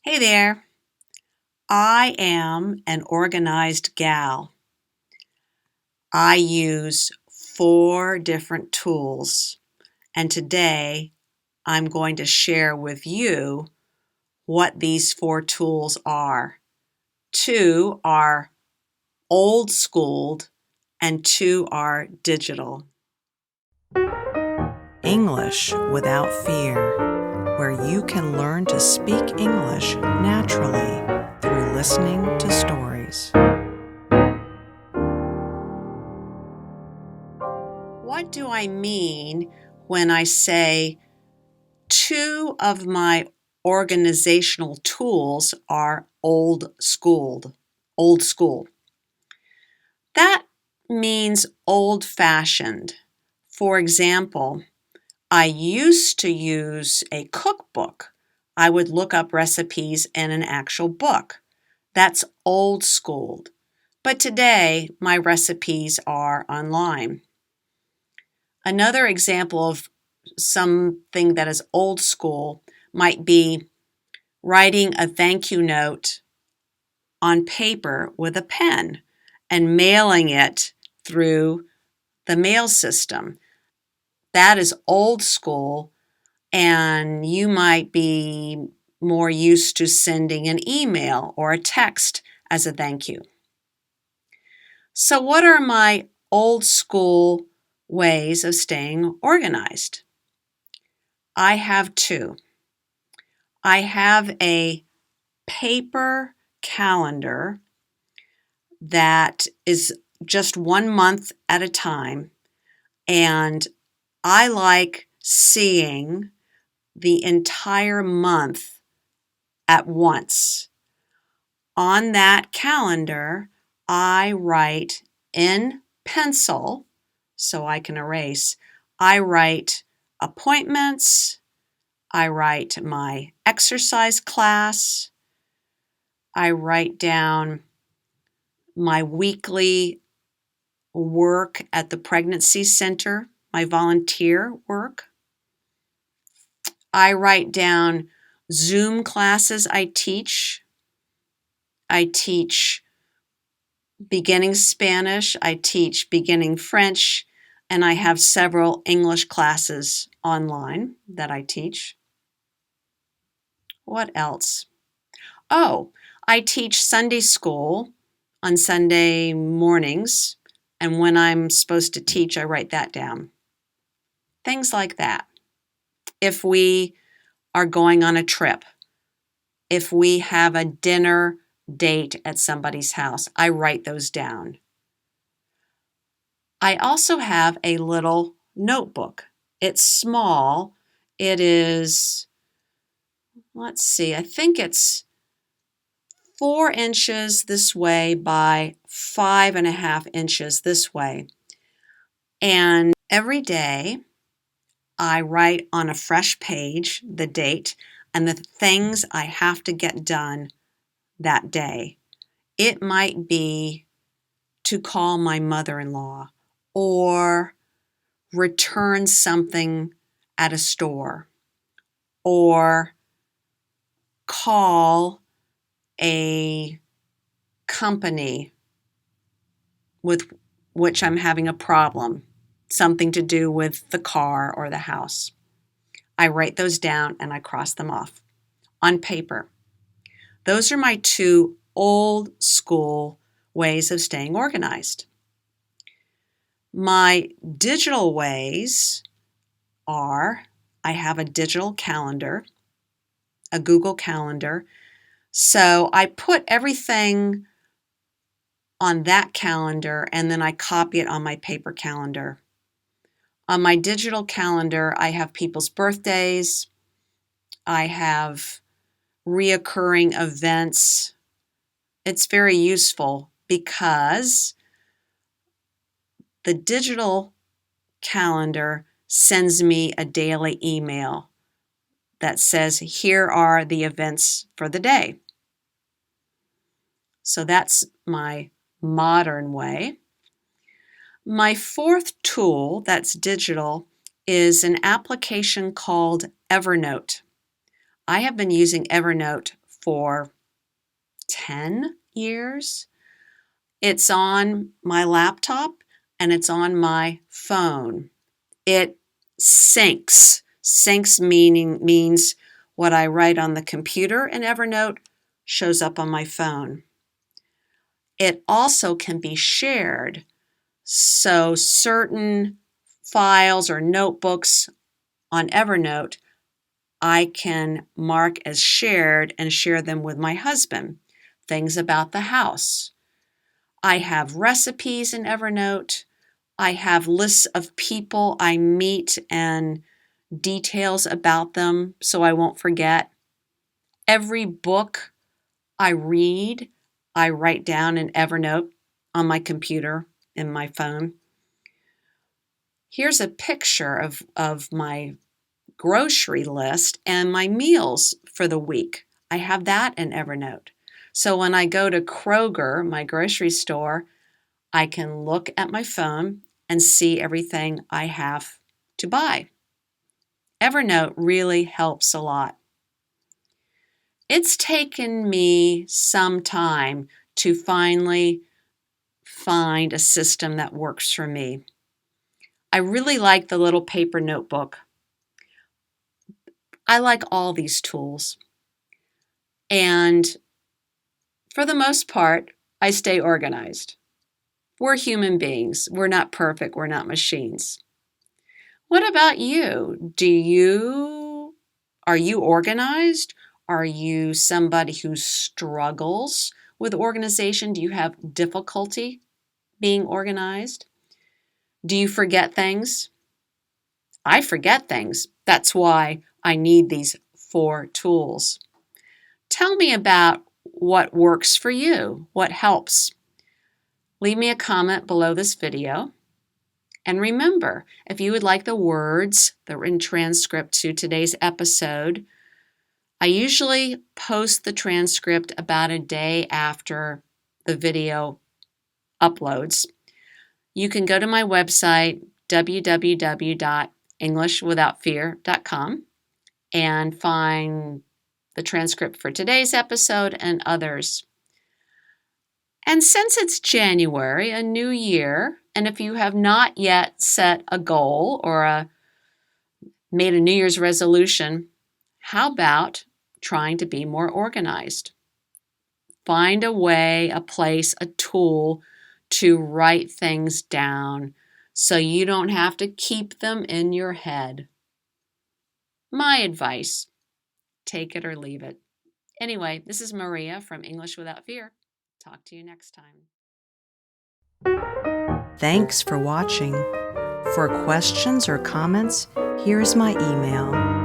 Hey there. I am an organized gal. I use 4 different tools, and today I'm going to share with you what these 4 tools are. 2 are old schooled and 2 are digital. English Without Fear, where you can learn to speak English naturally through listening to stories. What do I mean when I say 2 of my organizational tools are old school? That means old-fashioned. For example, I used to use a cookbook. I would look up recipes in an actual book. That's old schooled. But today, my recipes are online. Another example of something that is old school might be writing a thank you note on paper with a pen and mailing it through the mail system. That is old school, and you might be more used to sending an email or a text as a thank you. So, what are my old school ways of staying organized? I have 2. I have a paper calendar that is just 1 month at a time, and I like seeing the entire month at once. On that calendar, I write in pencil so I can erase. I write appointments, I write my exercise class, I write down my weekly work at the pregnancy center, my volunteer work. I write down Zoom classes I teach. I teach beginning Spanish, I teach beginning French, and I have several English classes online that I teach. What else? Oh, I teach Sunday school on Sunday mornings, and when I'm supposed to teach, I write that down. Things like that. If we are going on a trip, if we have a dinner date at somebody's house, I write those down. I also have a little notebook. It's small. It is, let's see, I think it's 4 inches this way by 5.5 inches this way. And every day I write on a fresh page the date and the things I have to get done that day. It might be to call my mother-in-law or return something at a store or call a company with which I'm having a problem, something to do with the car or the house. I write those down and I cross them off on paper. Those are my 2 old school ways of staying organized. My digital ways are I have a digital calendar, a Google Calendar. So I put everything on that calendar and then I copy it on my paper calendar. On my digital calendar, I have people's birthdays, I have reoccurring events. It's very useful because the digital calendar sends me a daily email that says, here are the events for the day. So that's my modern way. My 4th tool that's digital is an application called Evernote. I have been using Evernote for 10 years. It's on my laptop and it's on my phone. It syncs. Syncs means what I write on the computer in Evernote shows up on my phone. It also can be shared. So certain files or notebooks on Evernote, I can mark as shared and share them with my husband. Things about the house. I have recipes in Evernote. I have lists of people I meet and details about them so I won't forget. Every book I read, I write down in Evernote on my computer, in my phone. Here's a picture of my grocery list and my meals for the week. I have that in Evernote. So when I go to Kroger, my grocery store, I can look at my phone and see everything I have to buy. Evernote really helps a lot. It's taken me some time to finally find a system that works for me. I really like the little paper notebook. I like all these tools. And for the most part, I stay organized. We're human beings. We're not perfect. We're not machines. What about you? Are you organized? Are you somebody who struggles with organization? Do you have difficulty being organized? Do you forget things? I forget things. That's why I need these 4 tools. Tell me about what works for you, what helps. Leave me a comment below this video. And remember, if you would like the words, the written transcript to today's episode, I usually post the transcript about a day after the video uploads. You can go to my website, www.englishwithoutfear.com, and find the transcript for today's episode and others. And since it's January, a new year, and if you have not yet set a goal or made a New Year's resolution, how about trying to be more organized? Find a way, a place, a tool to write things down so you don't have to keep them in your head. My advice, take it or leave it. Anyway, this is Maria from English Without Fear. Talk to you next time. Thanks for watching. For questions or comments, here's my email